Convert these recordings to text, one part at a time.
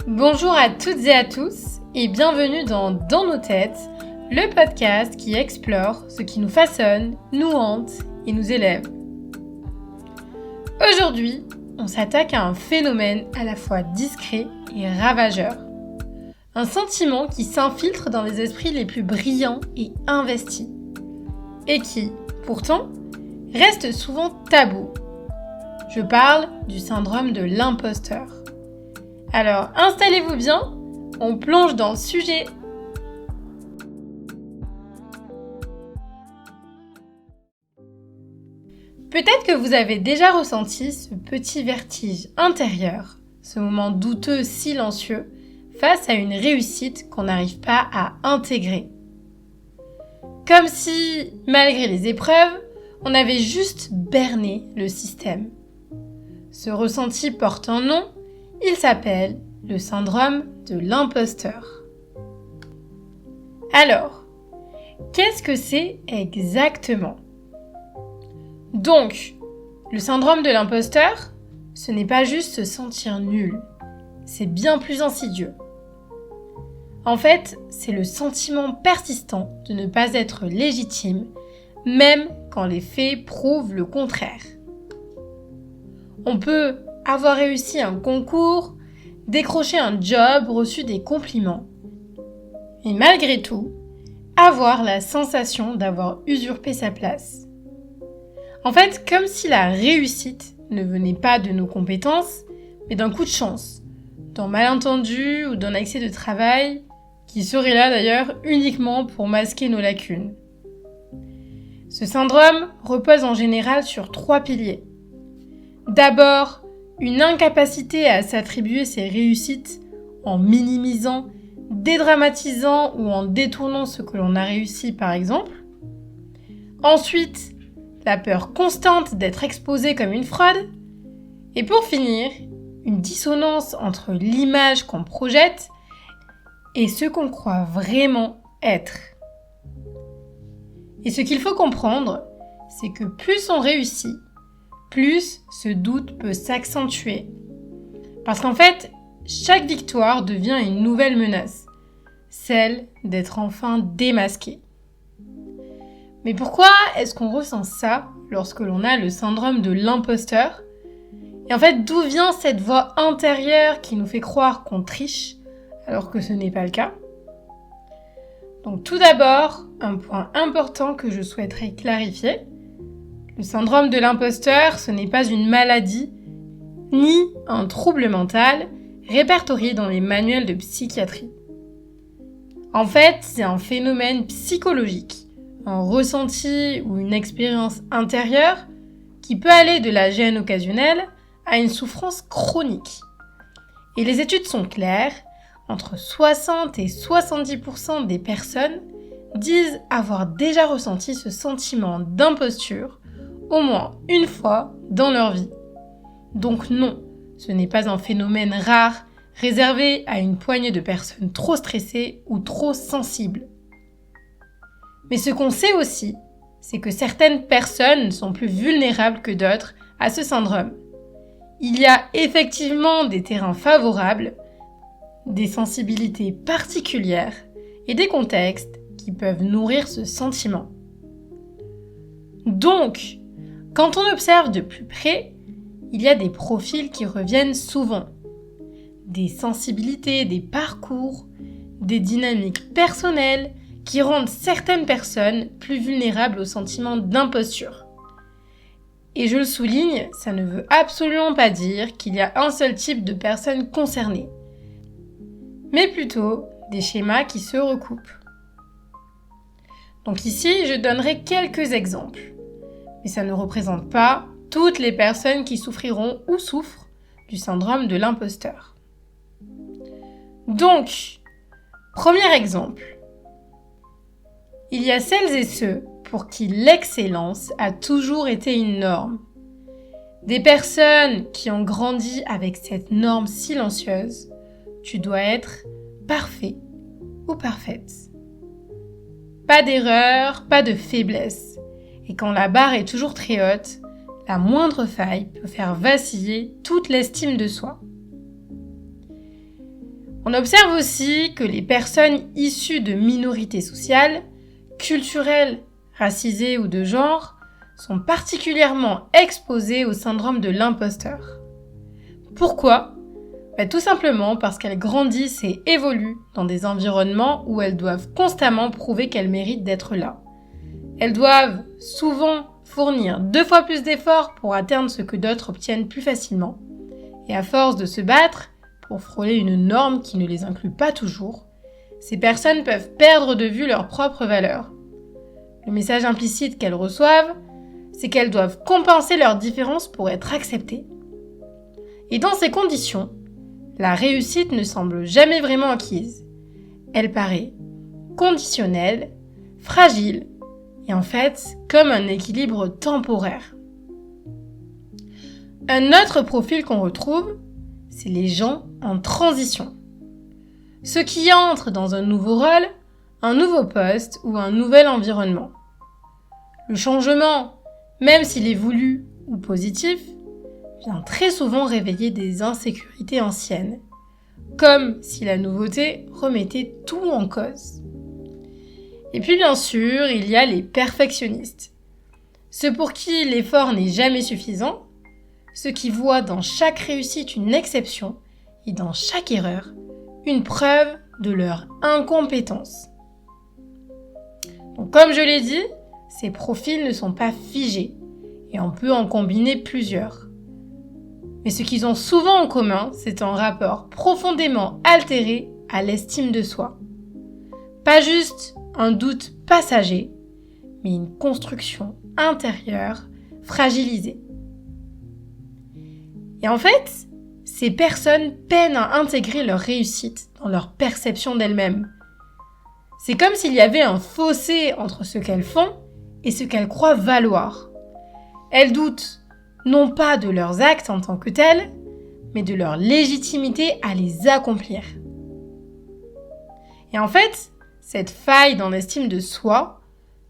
Bonjour à toutes et à tous et bienvenue dans nos têtes, le podcast qui explore ce qui nous façonne, nous hante et nous élève. Aujourd'hui, on s'attaque à un phénomène à la fois discret et ravageur. Un sentiment qui s'infiltre dans les esprits les plus brillants et investis. Et qui, pourtant, reste souvent tabou. Je parle du syndrome de l'imposteur. Alors, installez-vous bien, on plonge dans le sujet. Peut-être que vous avez déjà ressenti ce petit vertige intérieur, ce moment douteux, silencieux, face à une réussite qu'on n'arrive pas à intégrer. Comme si, malgré les épreuves, on avait juste berné le système. Ce ressenti porte un nom, il s'appelle le syndrome de l'imposteur. Alors, qu'est-ce que c'est exactement ? Donc, le syndrome de l'imposteur, ce n'est pas juste se sentir nul, c'est bien plus insidieux. En fait, c'est le sentiment persistant de ne pas être légitime, même quand les faits prouvent le contraire. On peut avoir réussi un concours, décrocher un job, reçu des compliments, et malgré tout, avoir la sensation d'avoir usurpé sa place. En fait, comme si la réussite ne venait pas de nos compétences, mais d'un coup de chance, d'un malentendu ou d'un excès de travail, qui serait là d'ailleurs uniquement pour masquer nos lacunes. Ce syndrome repose en général sur 3 piliers. D'abord, une incapacité à s'attribuer ses réussites en minimisant, dédramatisant ou en détournant ce que l'on a réussi par exemple. Ensuite, la peur constante d'être exposé comme une fraude. Et pour finir, une dissonance entre l'image qu'on projette et ce qu'on croit vraiment être. Et ce qu'il faut comprendre, c'est que plus on réussit, plus ce doute peut s'accentuer. Parce qu'en fait, chaque victoire devient une nouvelle menace, celle d'être enfin démasqué. Mais pourquoi est-ce qu'on ressent ça lorsque l'on a le syndrome de l'imposteur ? Et en fait, d'où vient cette voix intérieure qui nous fait croire qu'on triche alors que ce n'est pas le cas ? Donc tout d'abord, un point important que je souhaiterais clarifier. Le syndrome de l'imposteur, ce n'est pas une maladie, ni un trouble mental répertorié dans les manuels de psychiatrie. En fait, c'est un phénomène psychologique, un ressenti ou une expérience intérieure qui peut aller de la gêne occasionnelle à une souffrance chronique. Et les études sont claires, entre 60 et 70% des personnes disent avoir déjà ressenti ce sentiment d'imposture au moins une fois dans leur vie. Donc non, ce n'est pas un phénomène rare, réservé à une poignée de personnes trop stressées ou trop sensibles. Mais ce qu'on sait aussi, c'est que certaines personnes sont plus vulnérables que d'autres à ce syndrome. Il y a effectivement des terrains favorables, des sensibilités particulières et des contextes qui peuvent nourrir ce sentiment. Donc, quand on observe de plus près, il y a des profils qui reviennent souvent. Des sensibilités, des parcours, des dynamiques personnelles qui rendent certaines personnes plus vulnérables au sentiment d'imposture. Et je le souligne, ça ne veut absolument pas dire qu'il y a un seul type de personnes concernées, mais plutôt des schémas qui se recoupent. Donc ici, je donnerai quelques exemples. Mais ça ne représente pas toutes les personnes qui souffriront ou souffrent du syndrome de l'imposteur. Donc, premier exemple. Il y a celles et ceux pour qui l'excellence a toujours été une norme. Des personnes qui ont grandi avec cette norme silencieuse. Tu dois être parfait ou parfaite. Pas d'erreur, pas de faiblesse. Et quand la barre est toujours très haute, la moindre faille peut faire vaciller toute l'estime de soi. On observe aussi que les personnes issues de minorités sociales, culturelles, racisées ou de genre sont particulièrement exposées au syndrome de l'imposteur. Pourquoi ? Tout simplement parce qu'elles grandissent et évoluent dans des environnements où elles doivent constamment prouver qu'elles méritent d'être là. Elles doivent souvent fournir 2 fois plus d'efforts pour atteindre ce que d'autres obtiennent plus facilement. Et à force de se battre pour frôler une norme qui ne les inclut pas toujours, ces personnes peuvent perdre de vue leurs propres valeurs. Le message implicite qu'elles reçoivent, c'est qu'elles doivent compenser leurs différences pour être acceptées. Et dans ces conditions, la réussite ne semble jamais vraiment acquise. Elle paraît conditionnelle, fragile, et en fait comme un équilibre temporaire. Un autre profil qu'on retrouve, c'est les gens en transition. Ceux qui entrent dans un nouveau rôle, un nouveau poste ou un nouvel environnement. Le changement, même s'il est voulu ou positif, vient très souvent réveiller des insécurités anciennes, comme si la nouveauté remettait tout en cause. Et puis bien sûr, il y a les perfectionnistes. Ceux pour qui l'effort n'est jamais suffisant, ceux qui voient dans chaque réussite une exception et dans chaque erreur une preuve de leur incompétence. Donc, comme je l'ai dit, ces profils ne sont pas figés et on peut en combiner plusieurs. Mais ce qu'ils ont souvent en commun, c'est un rapport profondément altéré à l'estime de soi. Pas juste un doute passager, mais une construction intérieure fragilisée. Et en fait, ces personnes peinent à intégrer leur réussite dans leur perception d'elles-mêmes. C'est comme s'il y avait un fossé entre ce qu'elles font et ce qu'elles croient valoir. Elles doutent non pas de leurs actes en tant que tels, mais de leur légitimité à les accomplir. Et en fait, cette faille dans l'estime de soi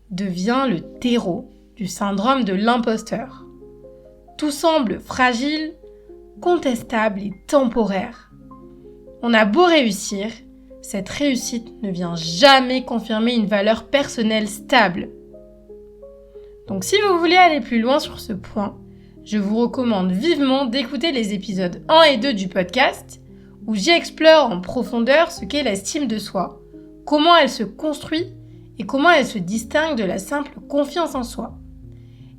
devient le terreau du syndrome de l'imposteur. Tout semble fragile, contestable et temporaire. On a beau réussir, cette réussite ne vient jamais confirmer une valeur personnelle stable. Donc si vous voulez aller plus loin sur ce point, je vous recommande vivement d'écouter les épisodes 1 et 2 du podcast où j'y explore en profondeur ce qu'est l'estime de soi, comment elle se construit et comment elle se distingue de la simple confiance en soi.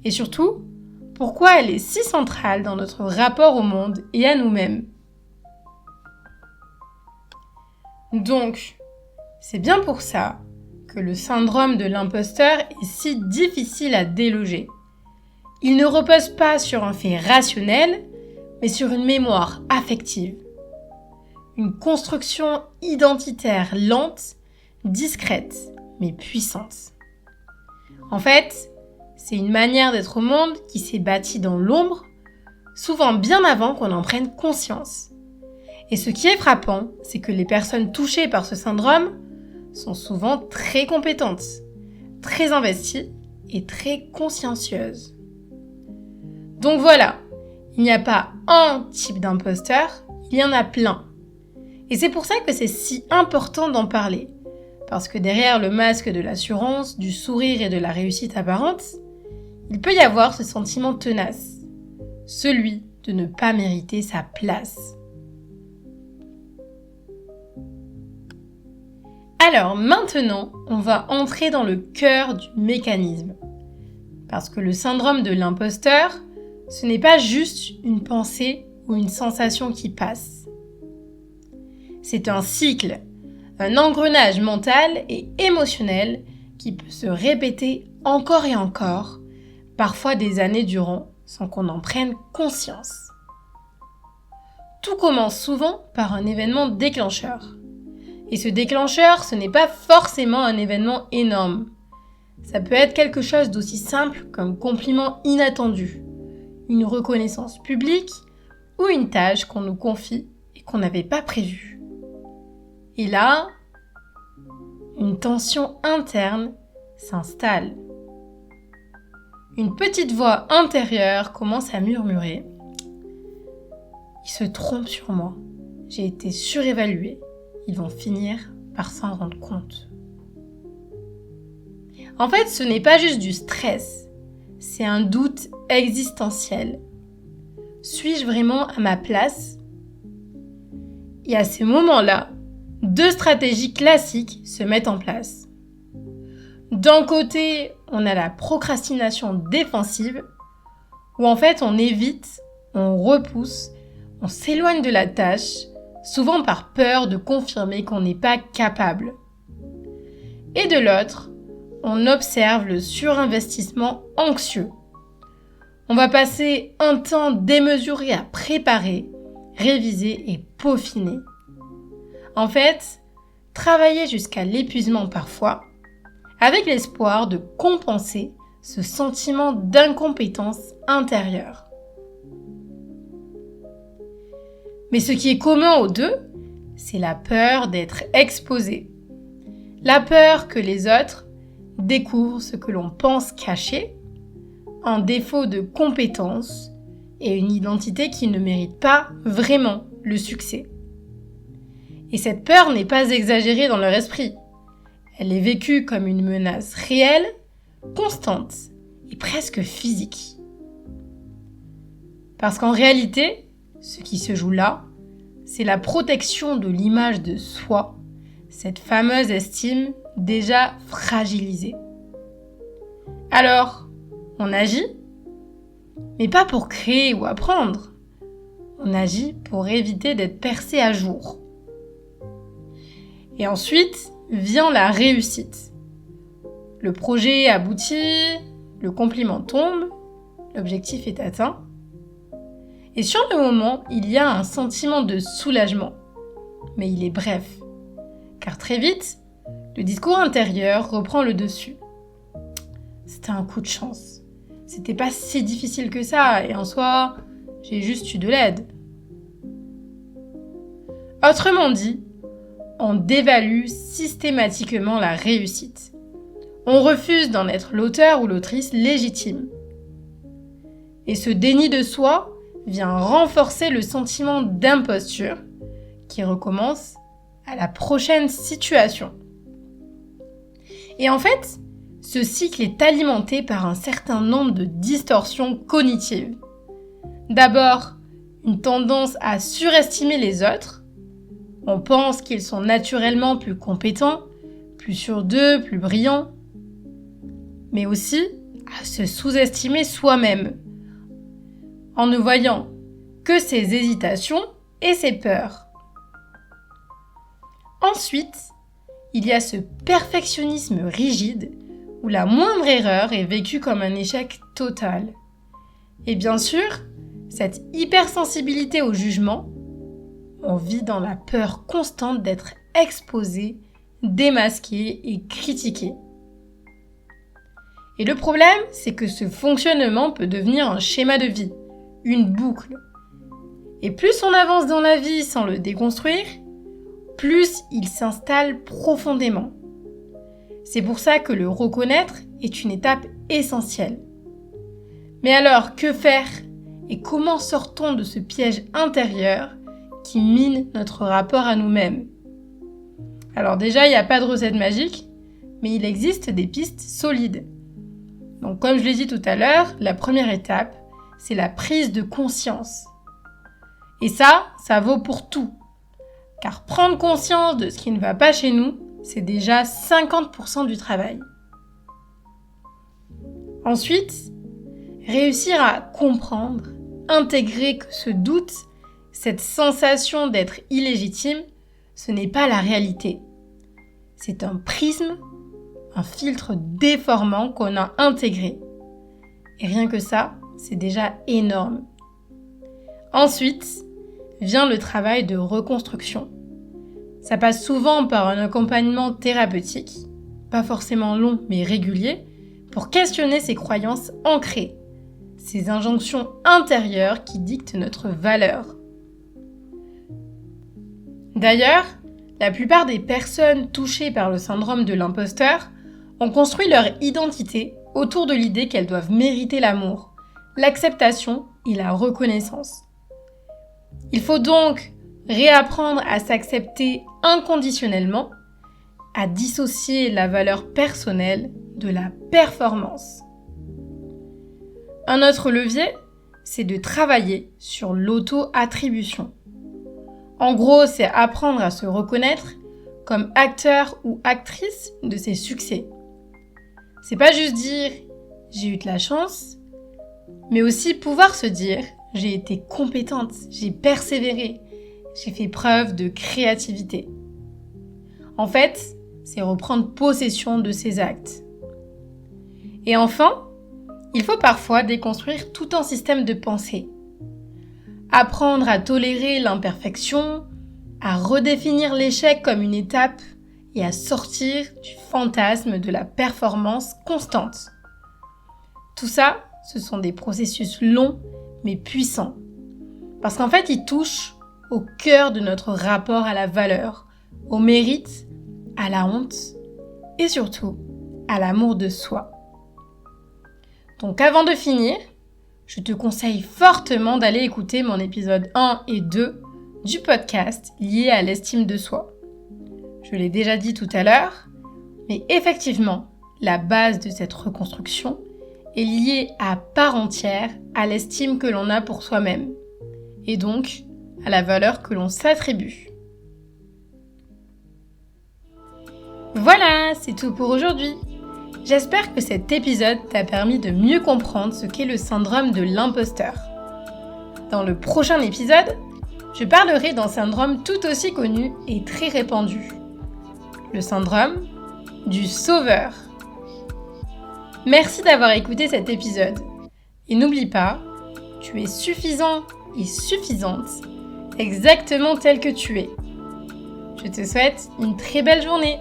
Et surtout, pourquoi elle est si centrale dans notre rapport au monde et à nous-mêmes. Donc, c'est bien pour ça que le syndrome de l'imposteur est si difficile à déloger. Il ne repose pas sur un fait rationnel, mais sur une mémoire affective. Une construction identitaire lente, discrète, mais puissante. En fait, c'est une manière d'être au monde qui s'est bâtie dans l'ombre, souvent bien avant qu'on en prenne conscience. Et ce qui est frappant, c'est que les personnes touchées par ce syndrome sont souvent très compétentes, très investies et très consciencieuses. Donc voilà, il n'y a pas un type d'imposteur, il y en a plein. Et c'est pour ça que c'est si important d'en parler. Parce que derrière le masque de l'assurance, du sourire et de la réussite apparente, il peut y avoir ce sentiment tenace, celui de ne pas mériter sa place. Alors maintenant, on va entrer dans le cœur du mécanisme. Parce que le syndrome de l'imposteur, ce n'est pas juste une pensée ou une sensation qui passe. C'est un cycle, un engrenage mental et émotionnel qui peut se répéter encore et encore, parfois des années durant, sans qu'on en prenne conscience. Tout commence souvent par un événement déclencheur. Et ce déclencheur, ce n'est pas forcément un événement énorme. Ça peut être quelque chose d'aussi simple qu'un compliment inattendu, une reconnaissance publique ou une tâche qu'on nous confie et qu'on n'avait pas prévue. Et là, une tension interne s'installe. Une petite voix intérieure commence à murmurer. Il se trompe sur moi. J'ai été surévaluée. ils vont finir par s'en rendre compte. En fait, ce n'est pas juste du stress, c'est un doute existentiel. Suis-je vraiment à ma place ? Et à ces moments-là, 2 stratégies classiques se mettent en place. D'un côté, on a la procrastination défensive, où en fait on évite, on repousse, on s'éloigne de la tâche, souvent par peur de confirmer qu'on n'est pas capable. Et de l'autre, on observe le surinvestissement anxieux. On va passer un temps démesuré à préparer, réviser et peaufiner. En fait, travailler jusqu'à l'épuisement parfois, avec l'espoir de compenser ce sentiment d'incompétence intérieure. Mais ce qui est commun aux deux, c'est la peur d'être exposé. La peur que les autres découvrent ce que l'on pense caché, un défaut de compétence et une identité qui ne mérite pas vraiment le succès. Et cette peur n'est pas exagérée dans leur esprit. Elle est vécue comme une menace réelle, constante et presque physique. Parce qu'en réalité, ce qui se joue là, c'est la protection de l'image de soi, cette fameuse estime déjà fragilisée. Alors, on agit, mais pas pour créer ou apprendre. On agit pour éviter d'être percé à jour. Et ensuite vient la réussite. Le projet aboutit, le compliment tombe, l'objectif est atteint. Et sur le moment, il y a un sentiment de soulagement. Mais il est bref. Car très vite, le discours intérieur reprend le dessus. C'était un coup de chance. C'était pas si difficile que ça, et en soi, j'ai juste eu de l'aide. Autrement dit, on dévalue systématiquement la réussite. On refuse d'en être l'auteur ou l'autrice légitime. Et ce déni de soi vient renforcer le sentiment d'imposture qui recommence à la prochaine situation. Et en fait, ce cycle est alimenté par un certain nombre de distorsions cognitives. D'abord, une tendance à surestimer les autres. On pense qu'ils sont naturellement plus compétents, plus sûrs d'eux, plus brillants. Mais aussi à se sous-estimer soi-même, en ne voyant que ses hésitations et ses peurs. Ensuite, il y a ce perfectionnisme rigide où la moindre erreur est vécue comme un échec total. Et bien sûr, cette hypersensibilité au jugement, on vit dans la peur constante d'être exposé, démasqué et critiqué. Et le problème, c'est que ce fonctionnement peut devenir un schéma de vie, une boucle. Et plus on avance dans la vie sans le déconstruire, plus il s'installe profondément. C'est pour ça que le reconnaître est une étape essentielle. Mais alors, que faire et comment sortons de ce piège intérieur qui mine notre rapport à nous-mêmes ? Alors déjà, il n'y a pas de recette magique, mais il existe des pistes solides. Donc comme je l'ai dit tout à l'heure, la première étape, c'est la prise de conscience. Et ça vaut pour tout. Car prendre conscience de ce qui ne va pas chez nous, c'est déjà 50% du travail. Ensuite, réussir à comprendre, intégrer que ce doute, cette sensation d'être illégitime, ce n'est pas la réalité. C'est un prisme, un filtre déformant qu'on a intégré. Et rien que ça, c'est déjà énorme. Ensuite, vient le travail de reconstruction. Ça passe souvent par un accompagnement thérapeutique, pas forcément long mais régulier, pour questionner ces croyances ancrées, ces injonctions intérieures qui dictent notre valeur. D'ailleurs, la plupart des personnes touchées par le syndrome de l'imposteur ont construit leur identité autour de l'idée qu'elles doivent mériter l'amour, l'acceptation et la reconnaissance. Il faut donc réapprendre à s'accepter inconditionnellement, à dissocier la valeur personnelle de la performance. Un autre levier, c'est de travailler sur l'auto-attribution. En gros, c'est apprendre à se reconnaître comme acteur ou actrice de ses succès. C'est pas juste dire « j'ai eu de la chance », mais aussi pouvoir se dire « j'ai été compétente, j'ai persévéré, j'ai fait preuve de créativité ». En fait, c'est reprendre possession de ses actes. Et enfin, il faut parfois déconstruire tout un système de pensée. Apprendre à tolérer l'imperfection, à redéfinir l'échec comme une étape et à sortir du fantasme de la performance constante. Tout ça, ce sont des processus longs mais puissants. Parce qu'en fait, ils touchent au cœur de notre rapport à la valeur, au mérite, à la honte et surtout à l'amour de soi. Donc avant de finir, je te conseille fortement d'aller écouter mon épisode 1 et 2 du podcast lié à l'estime de soi. Je l'ai déjà dit tout à l'heure, mais effectivement, la base de cette reconstruction est liée à part entière à l'estime que l'on a pour soi-même, et donc à la valeur que l'on s'attribue. Voilà, c'est tout pour aujourd'hui. J'espère que cet épisode t'a permis de mieux comprendre ce qu'est le syndrome de l'imposteur. Dans le prochain épisode, je parlerai d'un syndrome tout aussi connu et très répandu. Le syndrome du sauveur. Merci d'avoir écouté cet épisode. Et n'oublie pas, tu es suffisant et suffisante, exactement tel que tu es. Je te souhaite une très belle journée.